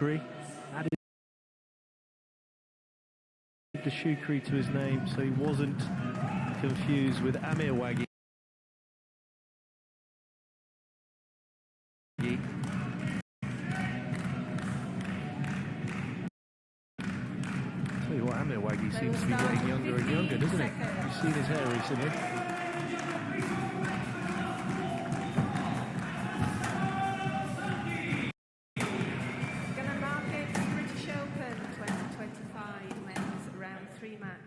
added the Shukri to his name so he wasn't confused with Amir Waggy. Tell you what, Amir Waggy seems to be getting younger and younger, doesn't he? You've seen his hair recently. Gonna mark it British Open 2025 men's round 3 match.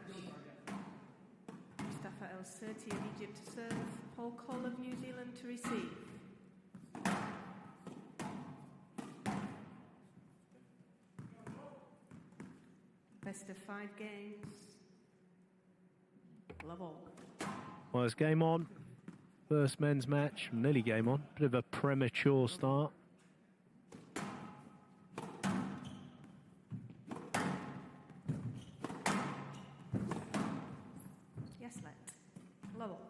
Moustafa Elsirty of Egypt to serve, Paul Coll of New Zealand to receive. Best of 5 games. Love all. Well, it's game on. First men's match, nearly game on. Bit of a premature start. Yes, let. Love all.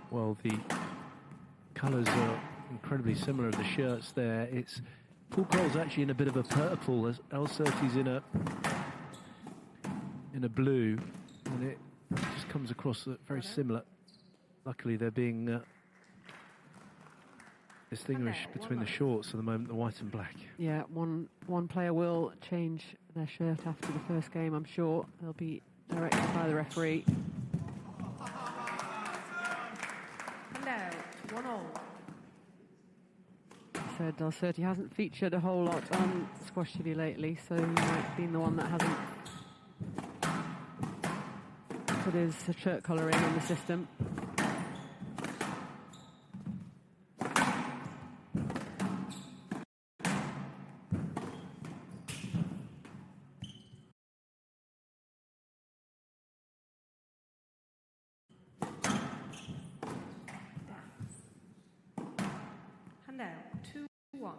Well, the colours are incredibly similar of the shirts there. It's Paul Coll's actually in a bit of a purple, as Elsirty's in a blue, and it just comes across very similar. Luckily, they're being distinguished between the shorts at the moment, the white and black. Yeah, one player will change their shirt after the first game, I'm sure. They'll be directed by the referee. And out, 1-all. Said Elsirty hasn't featured a whole lot on Squash TV lately, so he might have been the one that hasn't put his shirt colour in on the system. And out, 2-1.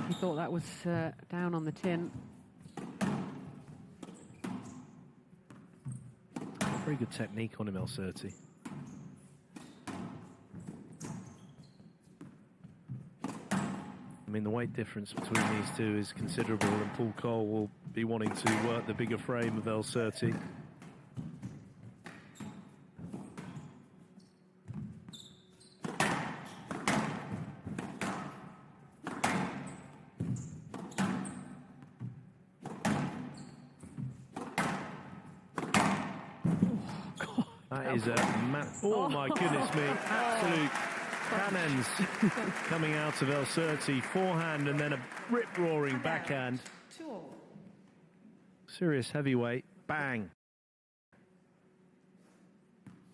He thought that was down on the tin. Very good technique on him, Elsirty. I mean, the weight difference between these two is considerable, and Paul Coll will be wanting to work the bigger frame of Elsirty. That is a oh my goodness me, absolute cannons coming out of Elsirty. Forehand and then a rip-roaring backhand. 2-all. Serious heavyweight, bang.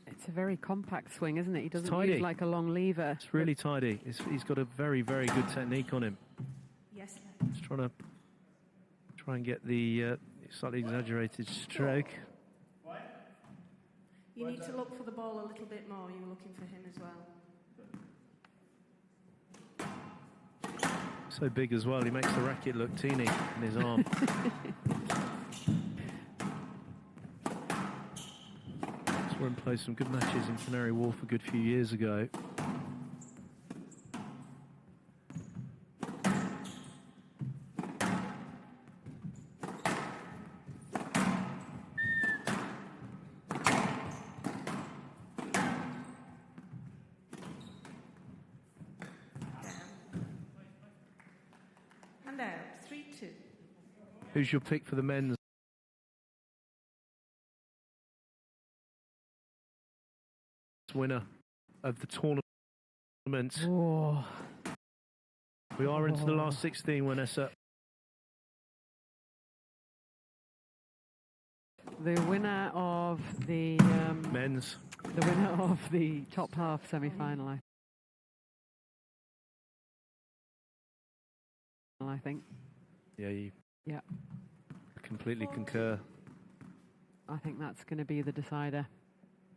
It's a very compact swing, isn't it? He doesn't tidy. use like a long lever. It's really tidy. He's got a very, very good technique on him. Yes, Just trying and get the slightly exaggerated stroke. you need to look for the ball a little bit more. You're looking for him as well. So big as well, he makes the racket look teeny in his arm. Saw him play some good matches in Canary Wharf a good few years ago. And out, 3-2. Who's your pick for the men's winner of the tournament? Oh. We are into the last 16, Vanessa. The winner of the men's. The winner of the top half semi-final, I think. Yeah, completely concur. I think that's going to be the decider,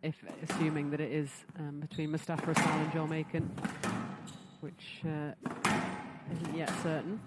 assuming that it is between Moustafa Elsirty and Joel Macon, which isn't yet certain.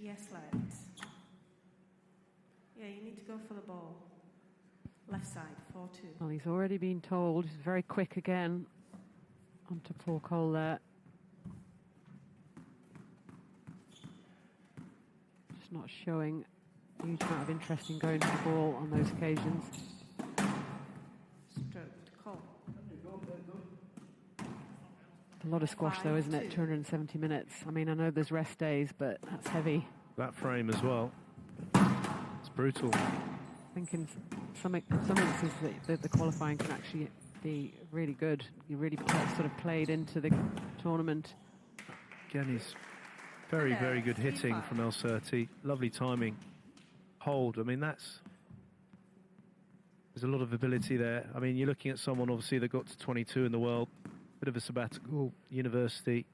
Yes, lads. Yeah, you need to go for the ball. Left side, 4-2. Well, he's already been told. He's very quick again. Onto Paul Coll there. Just not showing a huge amount of interest in going to the ball on those occasions. Stroked, Coll. A lot of squash though, isn't it? 270 minutes. I mean, I know there's rest days, but that's heavy. That frame as well. It's brutal. I think in some instances the qualifying can actually be really good. You really sort of played into the tournament. Again, he's very, very good hitting from Elsirty. Lovely timing. Hold. I mean, there's a lot of ability there. I mean, you're looking at someone obviously that got to 22 in the world. Bit of a sabbatical, university.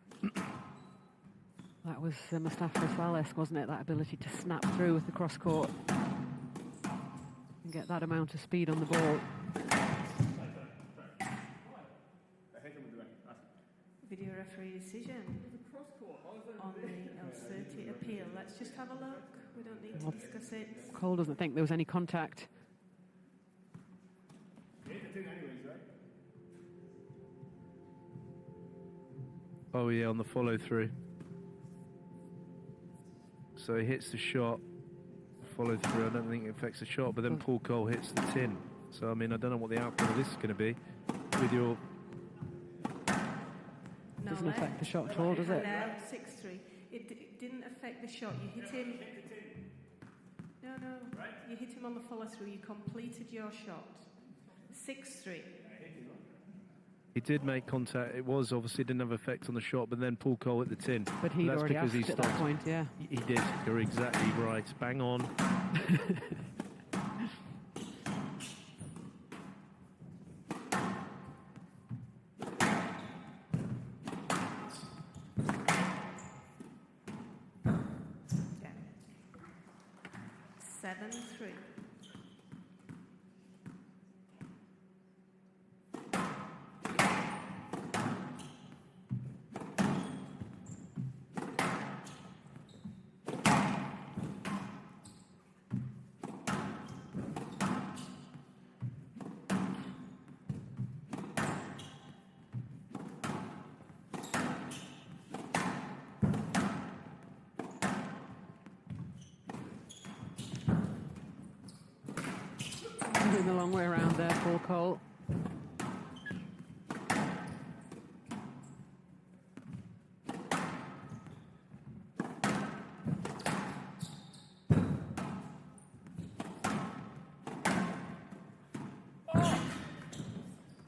That was Moustafa Elsirty, wasn't it? That ability to snap through with the cross court and get that amount of speed on the ball. Video referee decision on the Elsirty appeal. Let's just have a look. We don't need to discuss it. Coll doesn't think there was any contact. Oh yeah, on the follow through. So he hits the shot, follow through. I don't think it affects the shot, but then Paul Coll hits the tin. So I mean, I don't know what the outcome of this is going to be. With your doesn't affect the shot at all, does it? No, 6-3. It didn't affect the shot. You hit him. No. You hit him on the follow through. You completed your shot. 6-3. He did make contact. It was obviously didn't have effect on the shot, but then Paul Coll hit the tin. But he'd already asked at that point, yeah. He did. You're exactly right. Bang on. Yeah. 7-3. Doing the long way around there, Paul Coll.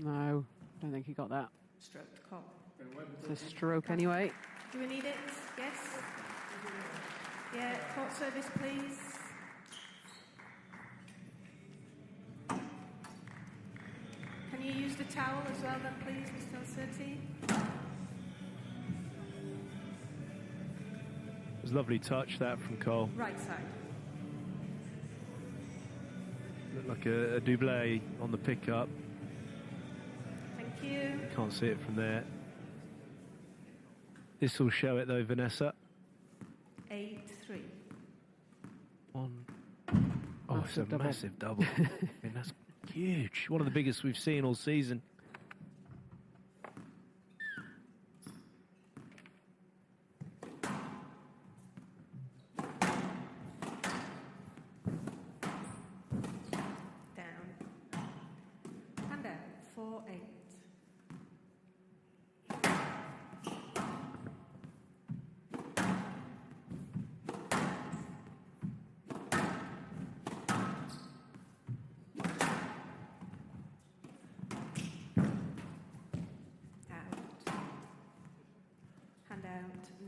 No, don't think he got that. Stroked, Coll. It's a stroke anyway. Do we need it? Yes? Yeah, court service, please. Can you use the towel as well then, please, Mr. Elsirty? It was a lovely touch, that, from Coll. Right side. Looked like a doublé on the pickup. Thank you. Can't see it from there. This will show it, though, Vanessa. 8-3. One. Oh, it's a massive double. I mean, that's huge. One of the biggest we've seen all season.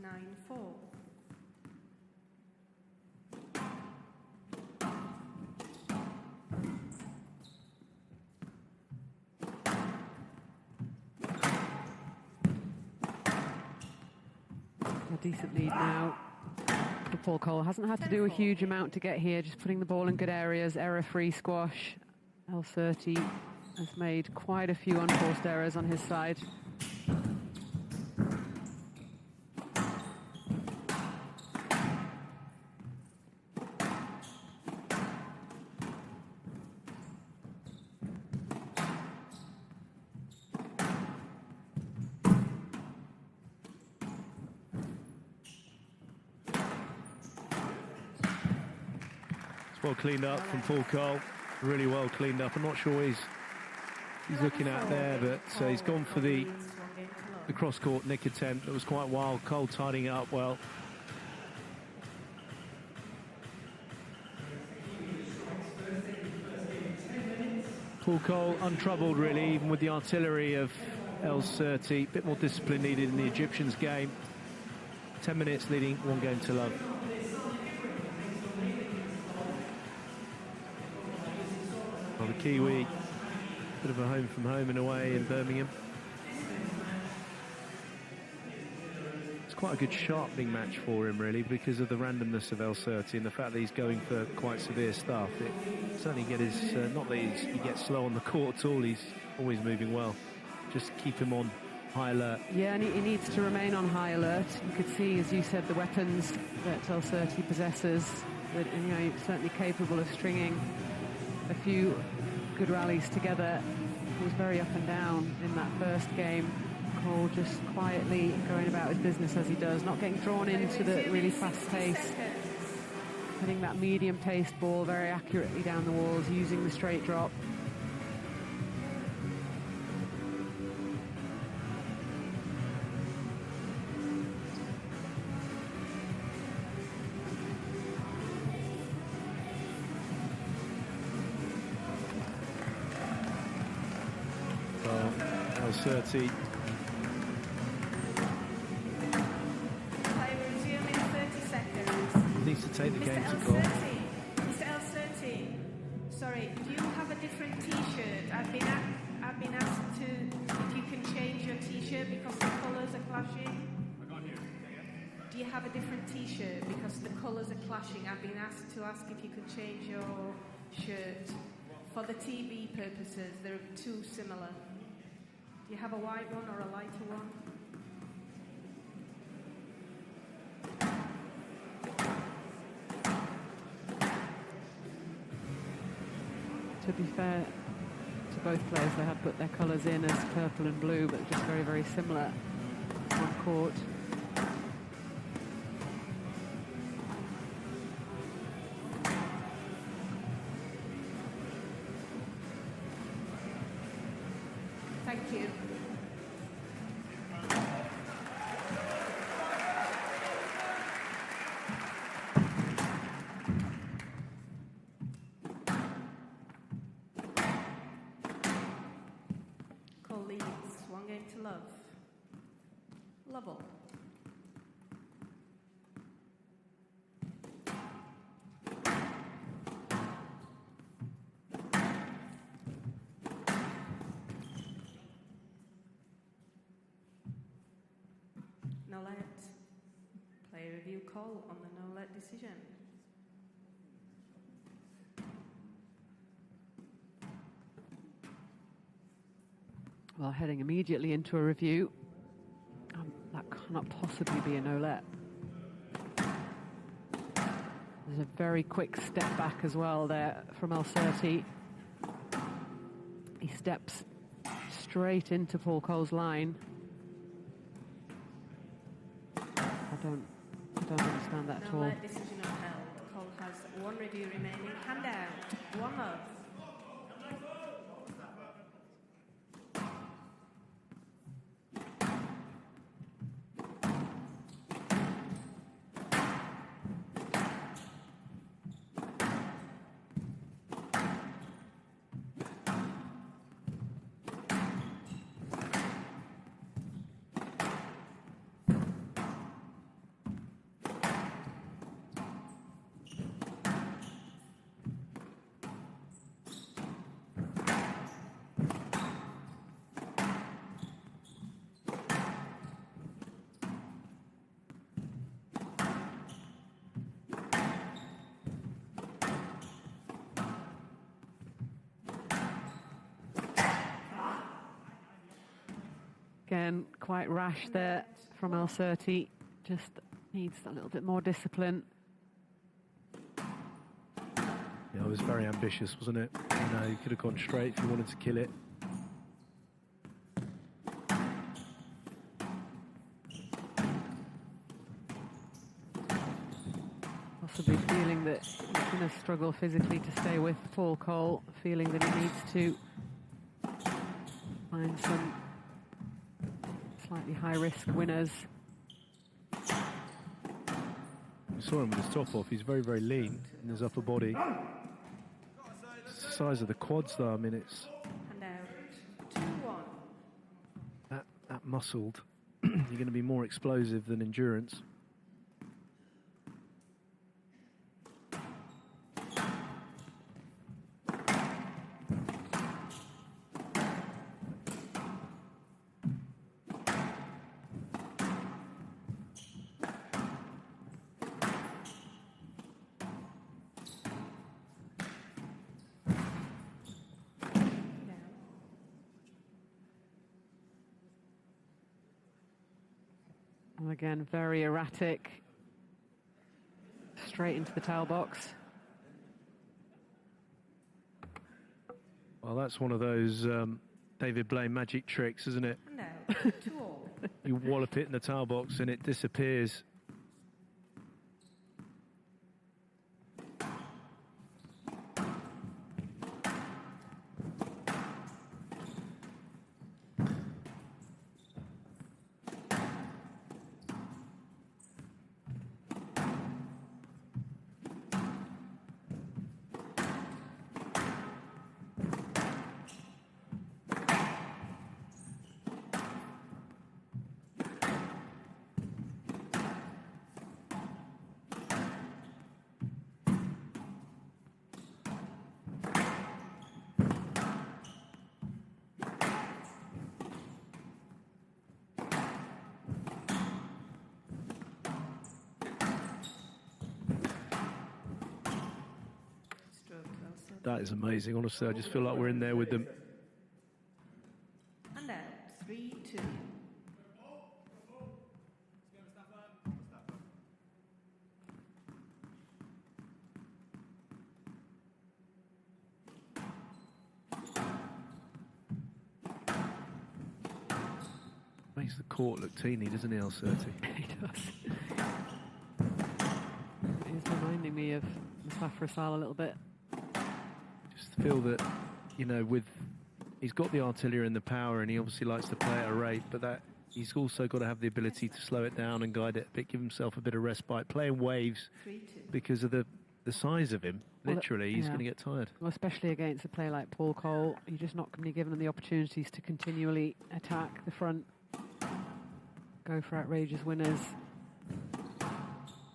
9-4. A decent lead now for Paul Coll. Hasn't had to do a huge amount to get here, just putting the ball in good areas, error-free squash. Elsirty has made quite a few unforced errors on his side. Well cleaned up from Paul Coll, really well cleaned up. I'm not sure he's looking at there, but he's gone for the cross-court nick attempt. It was quite wild. Coll tidying it up well. Paul Coll untroubled really, even with the artillery of Elsirty. A bit more discipline needed in the Egyptians' game. 10 minutes leading 1-0. Well, the Kiwi, bit of a home from home in a way in Birmingham. It's quite a good sharpening match for him really, because of the randomness of Elsirty and the fact that he's going for quite severe stuff. It certainly get his, not that he gets slow on the court at all, he's always moving well. Just keep him on high alert. Yeah, and he needs to remain on high alert. You could see, as you said, the weapons that Elsirty possesses, that, you know, he's certainly capable of stringing a few good rallies together. He was very up and down in that first game. Coll just quietly going about his business as he does, not getting drawn into the really fast pace, hitting that medium-paced ball very accurately down the walls, using the straight drop. Elsirty. Play resume in 30 seconds. Needs to take the game to Mr. goal. Mr. Elsirty, sorry, do you have a different T-shirt? I've been asked to, if you can change your T-shirt because the colours are clashing. I can't hear you. Do you have a different T-shirt because the colours are clashing? I've been asked to ask if you could change your shirt. For the TV purposes, they're too similar. Do you have a white one or a lighter one? To be fair to both players, they have put their colours in as purple and blue, but just very, very similar on court. Thank you. Coll leads 1-0. Level. No let. Play review call on the no let decision. Well, heading immediately into a review. That cannot possibly be a no-let. There's a very quick step back as well there from Elsirty. He steps straight into Paul Coll's line. I don't understand that at all. No let decision upheld. Coll has one review remaining. Hand down. 1 love. again, quite rash there from Elsirty. Just needs a little bit more discipline. Yeah, it was very ambitious, wasn't it? You know, you could have gone straight if you wanted to kill it. Possibly feeling that he's going to struggle physically to stay with Paul Coll, feeling that he needs to find some slightly high-risk winners. You saw him with his top off. He's very, very lean in his upper body. It's the size of the quads, though. I mean, it's... And out. 2-1. That muscled. You're going to be more explosive than endurance. And again, very erratic. Straight into the towel box. Well, that's one of those David Blaine magic tricks, isn't it? And out. 2-all. You wallop it in the towel box and it disappears. That is amazing. Honestly, I just feel like we're in there with them. And out. 3-2. Makes the court look teeny, doesn't he, Elsirty? He does. He's reminding me of Moustafa Elsirty a little bit. Just feel that, you know, he's got the artillery and the power, and he obviously likes to play at a rate, but that he's also got to have the ability to slow it down and guide it a bit, give himself a bit of respite, play in waves 3-2. because of the size of him. Literally, he's going to get tired. Well, especially against a player like Paul Coll, you're just not going to be given the opportunities to continually attack the front, go for outrageous winners.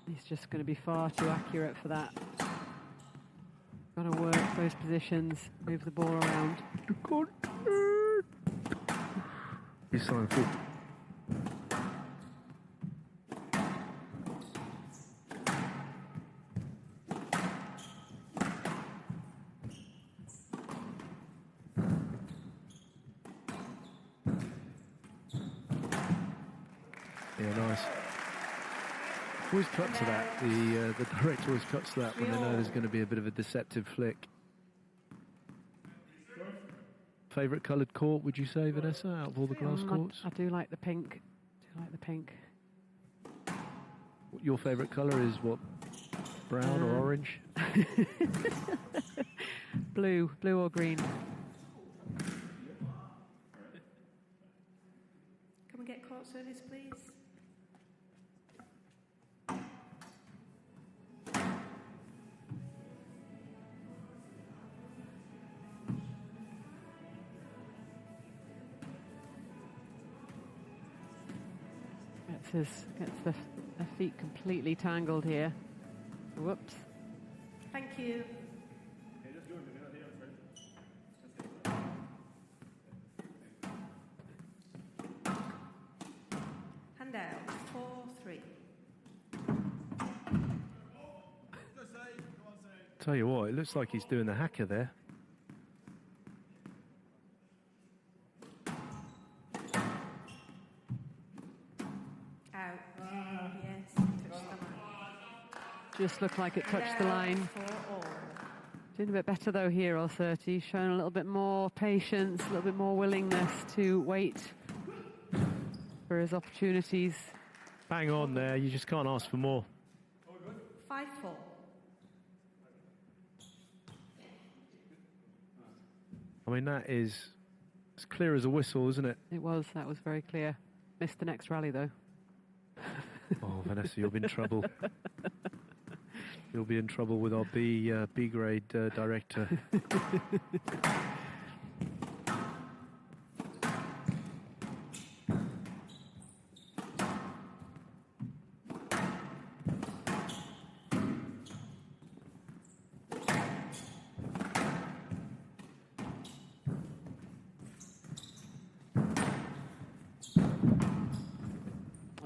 He's just going to be far too accurate for that. Got to work those positions, move the ball around. He's signing full. Yeah, nice. Always cut to that. The director always cuts to that when they know there's going to be a bit of a deceptive flick. Favourite coloured court, would you say, Vanessa, out of all the glass courts? I do like the pink. Your favourite colour is what? Brown or orange? Blue or green. Can we get court service, please? Gets the feet completely tangled here. Whoops. Thank you. Hand out. 4-3. Tell you what, it looks like he's doing the hacker there. Just looked like it touched the line. For all. Doing a bit better though here, Elsirty, showing a little bit more patience, a little bit more willingness to wait for his opportunities. Bang on there, you just can't ask for more. 5-4. I mean, that is as clear as a whistle, isn't it? It was, that was very clear. Missed the next rally though. Oh, Vanessa, you'll be in trouble. You'll be in trouble with our B grade director.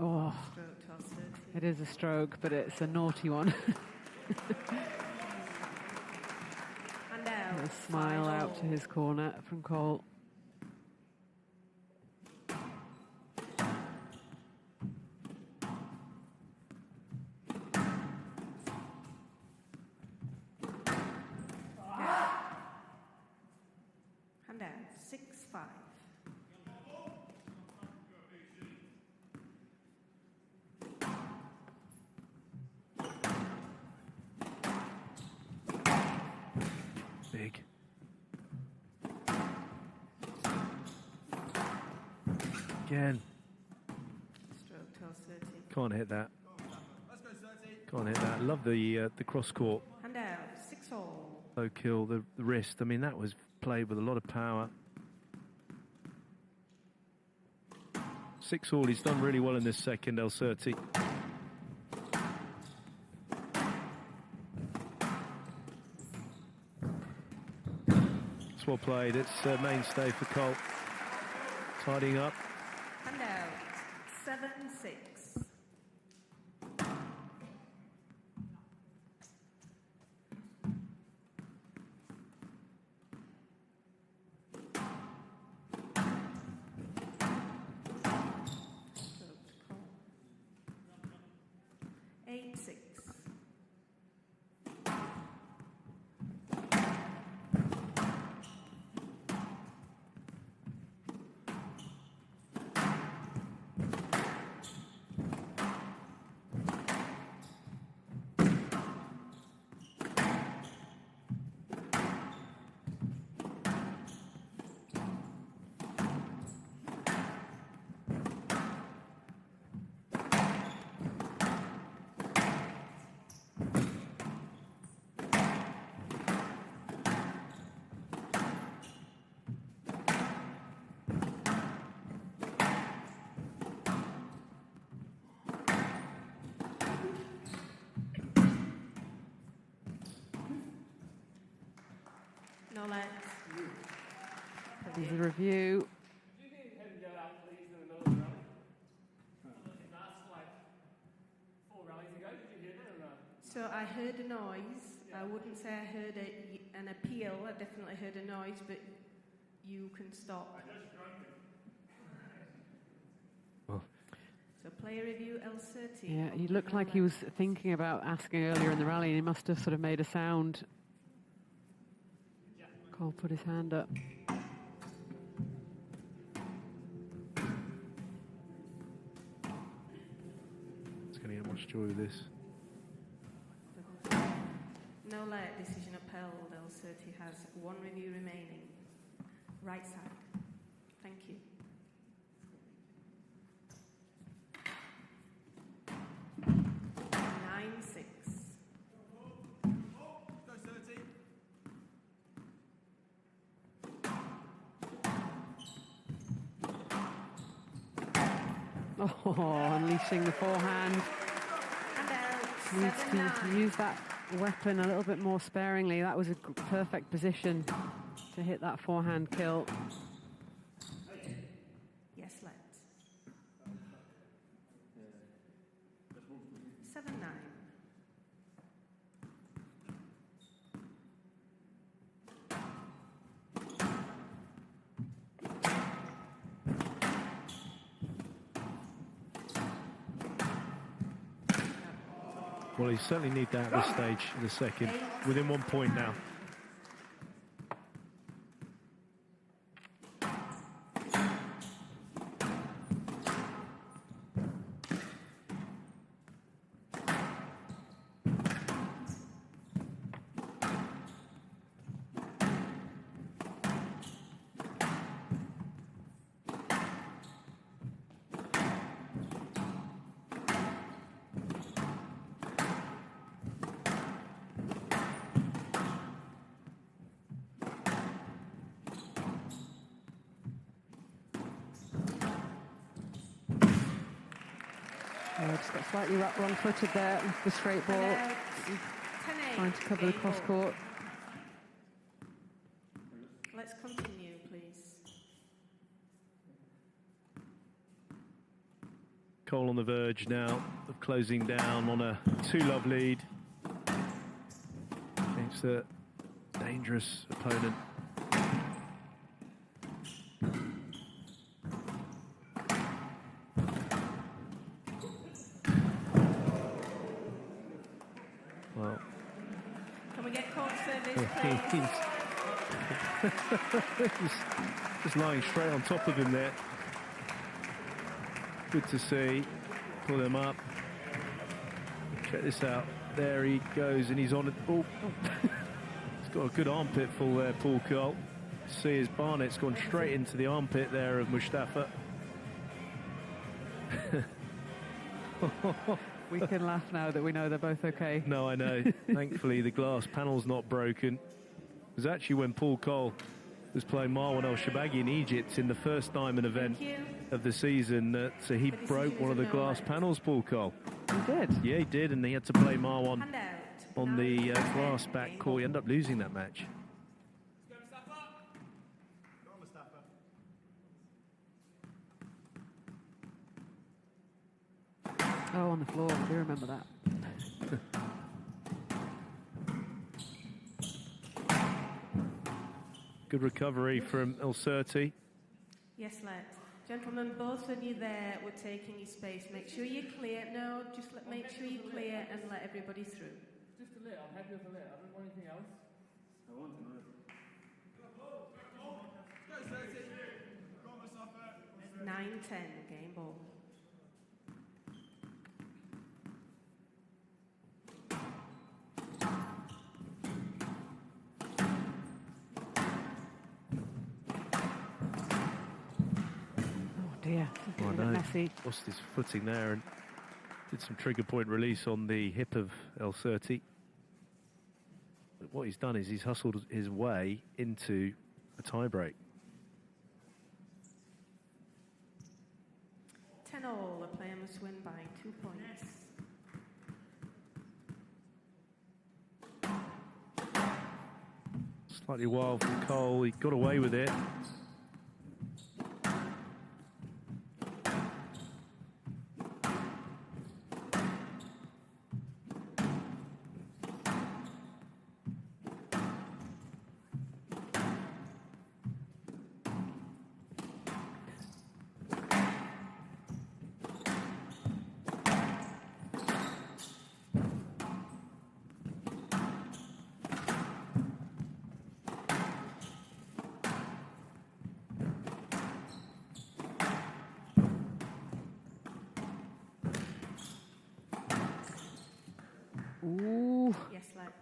Oh, Stroke to Elsirty. it is a stroke, but it's a naughty one. And out. A smile 5-all. out to his corner from Coll. And out. 6-5. Big. Again, Stroke to Elsirty. can't hit that. Can't hit that. Love the cross court. And out. 6-all. Low kill, the wrist. I mean, that was played with a lot of power. 6-all. He's done really well in this second, Elsirty. It's well played. It's a mainstay for Coll. Tidying up. And out. 7-6. Stroke to Coll. 8-6. No lets. There's a review. Did you hear him yell out, please, in the middle of the rally? That's like 4 rallies ago. Did you hear that or not? So I heard a noise. I wouldn't say I heard an appeal. I definitely heard a noise, but you can stop. Well, So player review, Elsirty. Yeah, he looked like he was thinking about asking earlier in the rally, and he must have sort of made a sound. Coll put his hand up. it's going to get much joy with this. No let, decision upheld. Elsirty has 1 review remaining. Right side. Thank you. Nine, 6. Oh, unleashing the forehand. And out. Needs 7, to 9. use that weapon a little bit more sparingly. That was a perfect position to hit that forehand kill. Yes, let. 7, 9. Well, he certainly need that at this stage in the second. Within 1 point now. Just got slightly wrong-footed there with the straight ball. 10-8. Trying to cover the Game ball. cross-court. Let's continue, please. Coll on the verge now of closing down on a 2-love lead against a dangerous opponent. Well, Can we get court service, please? he's just lying straight on top of him there. Good to see. Pull him up. Check this out. There he goes, and he's on it. Oh, he's got a good armpit full there, Paul Coll. See his Barnett's gone straight into the armpit there of Moustafa. We can laugh now that we know they're both okay. No, I know. Thankfully, the glass panel's not broken. It was actually when Paul Coll was playing Marwan Elsirty in Egypt in the first diamond event of the season that he broke one of the glass panels, Paul Coll. He did? Yeah, he did, and he had to play Marwan Hand out. on the 9-10 glass back game court. ball. He ended up losing that match. Oh, on the floor. I do remember that. Good recovery from Elsirty. Yes, let. Gentlemen, both of you there were taking your space. Make sure you're clear. No, just make sure you're clear and let everybody through. Just a lit. I'm happy with a lit. I don't want anything else. I want to know. 9-10 game ball. Dear, it's Oh, a bit messy. Lost his footing there and did some trigger point release on the hip of Elsirty. But what he's done is he's hustled his way into a tie-break. 10-all, a player must win by 2 points. Slightly wild from Coll. He got away with it. Ooh, Yes, let.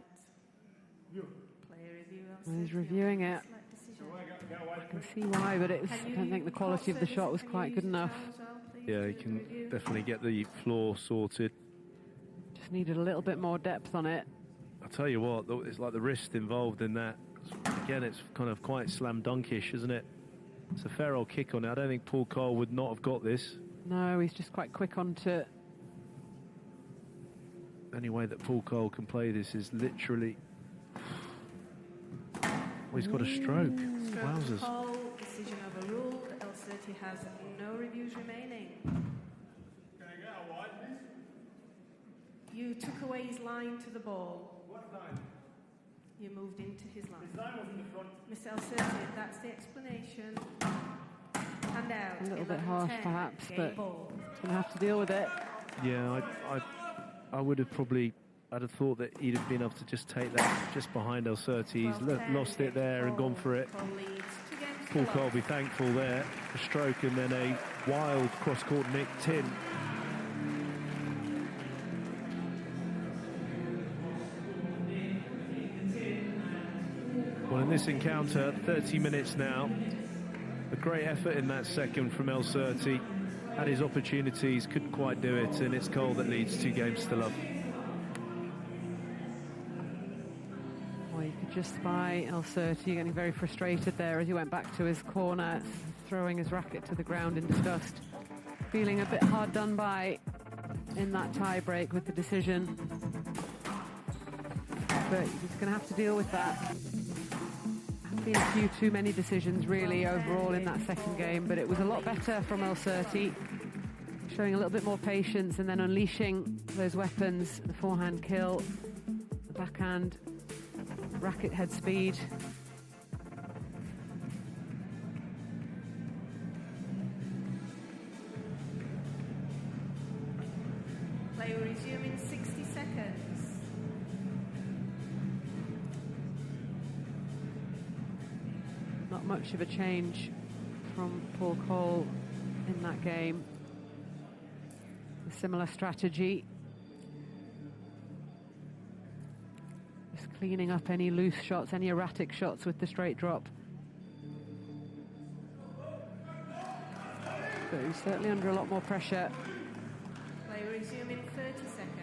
Player review. he's reviewing it. Select decision. I can see why, but it's, I don't think the quality of the shot was quite good enough. Yeah, he can definitely get the floor sorted. Just needed a little bit more depth on it. I'll tell you what, it's like the wrist involved in that. Again, it's kind of quite slam dunkish, isn't it? It's a fair old kick on it. I don't think Paul Coll would not have got this. No, he's just quite quick onto it. Only way that Paul Coll can play this is literally... Well, he's got a stroke. Wowzers. Call, decision overruled. Elsirty has no reviews remaining. Can I get a wide, please? You took away his line to the ball. What line? You moved into his line. His line was in the front. Mr. Elsirty, that's the explanation. Hand out. A little bit 11-10, harsh, perhaps, game but ball. he's going to have to deal with it. Yeah, I would have probably I'd have thought that he'd have been able to just take that just behind Elsirty. He's lost it there and gone for it. Paul Coll will be thankful there. A stroke and then a wild cross-court nicked in. Well, in this encounter, 30 minutes now. A great effort in that second from Elsirty. Had his opportunities, couldn't quite do it, and it's Coll that leads 2 games to love. Well, you could just spy Elsirty getting very frustrated there as he went back to his corner, throwing his racket to the ground in disgust. Feeling a bit hard done by in that tie break with the decision. But he's going to have to deal with that. Been a few too many decisions really overall in that second game, but it was a lot better from Elsirty, showing a little bit more patience and then unleashing those weapons, the forehand kill, the backhand racket head speed. Play will resume in 60 seconds. Not much of a change from Paul Coll in that game. A similar strategy. Just cleaning up any loose shots, any erratic shots with the straight drop. But he's certainly under a lot more pressure. Play will resume in 30 seconds.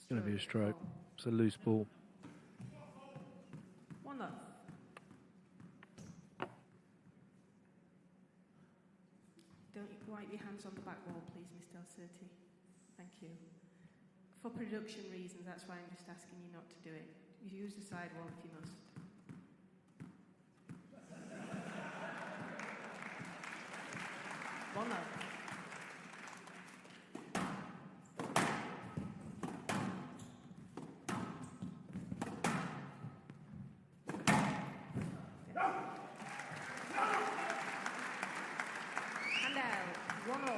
It's going to be a stroke. It's a loose ball. 1-0. Don't wipe your hands on the back wall, please, Mr. Elsirty. Thank you. For production reasons, that's why I'm just asking you not to do it. You use the side wall if you must. One up. And out. 1-0.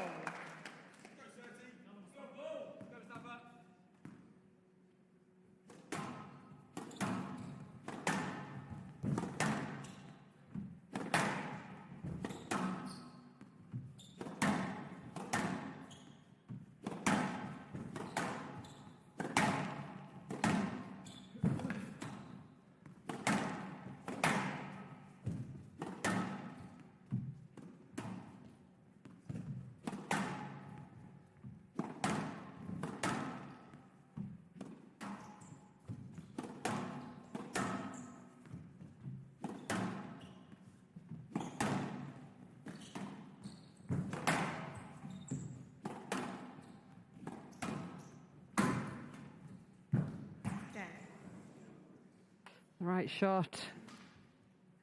Right shot.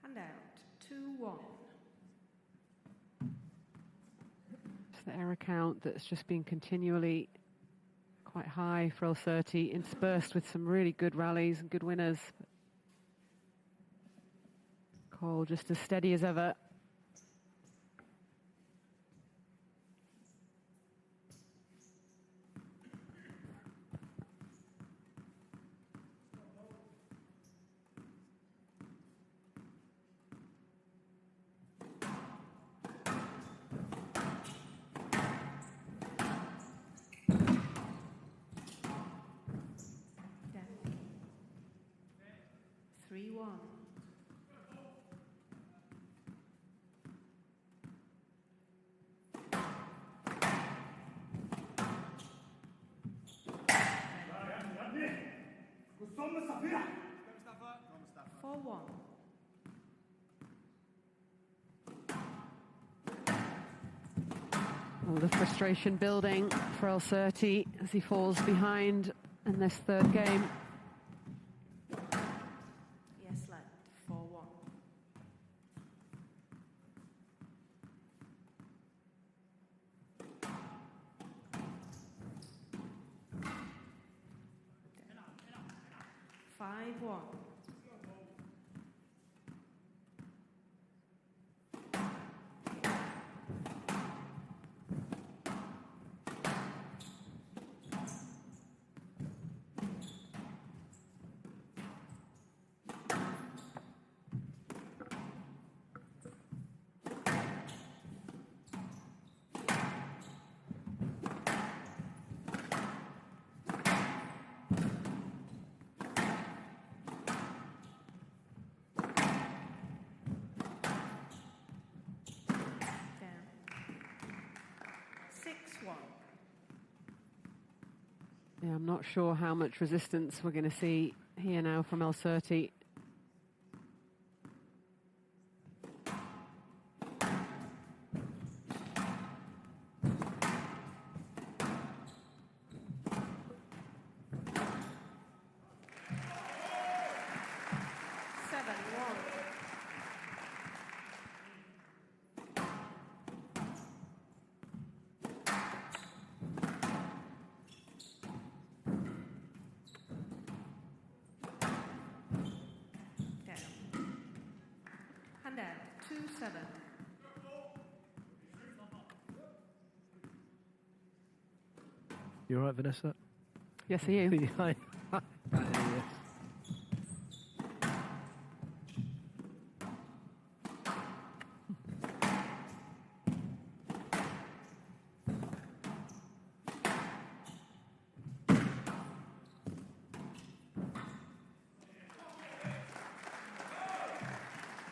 And out. 2-1. It's the error count that's just been continually quite high for Elsirty, interspersed with some really good rallies and good winners. Coll just as steady as ever. 3-1. All the frustration building for Elsirty as he falls behind in this third game. Yes, lad. 4-1. Five, 1. Yeah, I'm not sure how much resistance we're going to see here now from Elsirty. Hand out. 2-7. You all right, Vanessa? Yes, are you? Hi. Yes.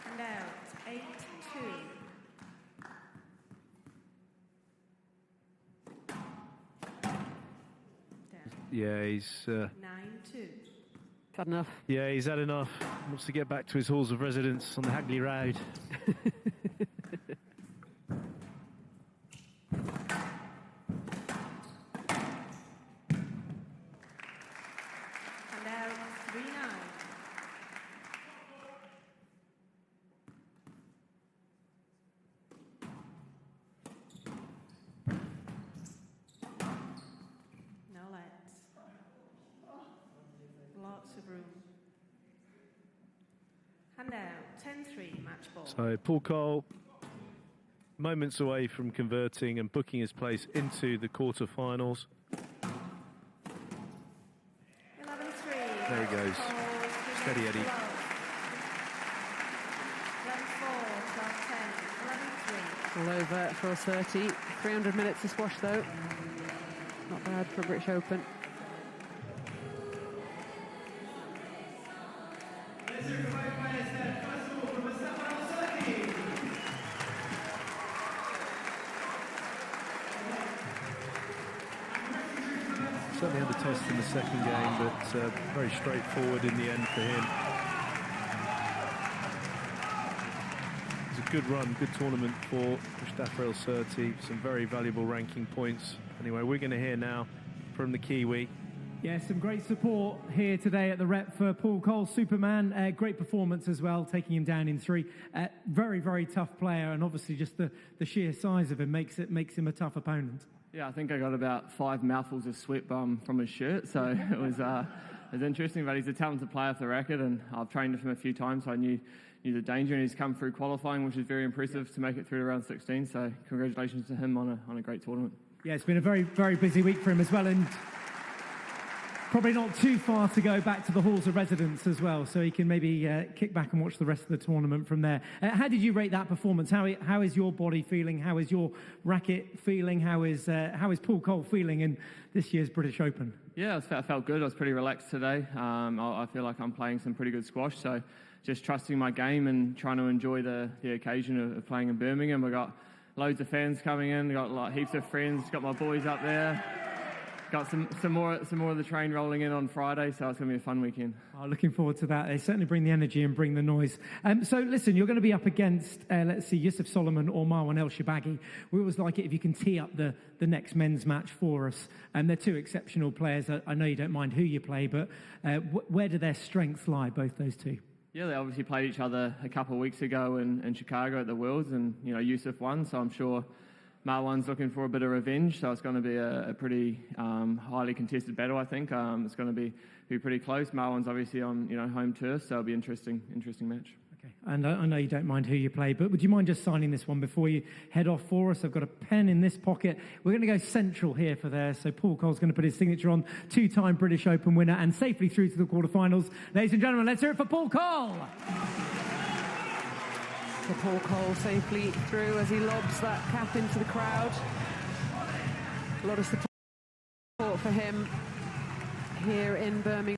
Hand out. 8-2. Yeah, he's 9-2. Had enough. yeah, he's had enough. Wants to get back to his halls of residence on the Hagley Road. Hand out. 3-9. No lets. Lots of room. Hand out. 10-3. Match ball. So Paul Coll, moments away from converting and booking his place into the quarterfinals. 11-3. There he goes. Steady Eddie. 11-4. 12-10. 11-3. All over for Elsirty. 300 minutes to squash, though. Not bad for a British Open. Certainly had the test in the second game, but very straightforward in the end for him. It's a good run, good tournament for Moustafa Elsirty. Some very valuable ranking points. Anyway, we're going to hear now from the Kiwi. Yeah, some great support here today at the rep for Paul Coll, Superman. Great performance as well, taking him down in 3. Very, very tough player, and obviously just the sheer size of him makes him a tough opponent. Yeah, I think I got about 5 mouthfuls of sweat from his shirt, so it was interesting. But he's a talented player off the racket, and I've trained with him a few times, so I knew the danger, and he's come through qualifying, which is very impressive to make it through to round 16. So congratulations to him on a great tournament. Yeah, it's been a very, very busy week for him as well, and Probably not too far to go back to the halls of residence as well, so he can maybe kick back and watch the rest of the tournament from there. How did you rate that performance? How is your body feeling? How is your racket feeling? How is Paul Coll feeling in this year's British Open? Yeah, I felt good. I was pretty relaxed today. I feel like I'm playing some pretty good squash, so just trusting my game and trying to enjoy the occasion of playing in Birmingham. I got loads of fans coming in, got like heaps of friends, got my boys up there. Got some more of the train rolling in on Friday, so it's going to be a fun weekend. Oh, looking forward to that. They certainly bring the energy and bring the noise. So listen, you're going to be up against, let's see, Yusuf Solomon or Marwan Elsirty. We always like it if you can tee up the next men's match for us. They're two exceptional players. I know you don't mind who you play, but where do their strengths lie, both those two? Yeah, they obviously played each other a couple of weeks ago in Chicago at the Worlds, and Yusuf won, so I'm sure Marwan's looking for a bit of revenge, so it's going to be a pretty highly contested battle, I think. It's going to be pretty close. Marwan's obviously on home turf, so it'll be interesting match. Okay, and I know you don't mind who you play, but would you mind just signing this one before you head off for us? I've got a pen in this pocket. We're going to go central here for there, so Paul Coll's going to put his signature on, two-time British Open winner and safely through to the quarterfinals. Ladies and gentlemen, let's hear it for Paul Coll. For Paul Coll safely through as he lobs that cap into the crowd. A lot of support for him here in Birmingham.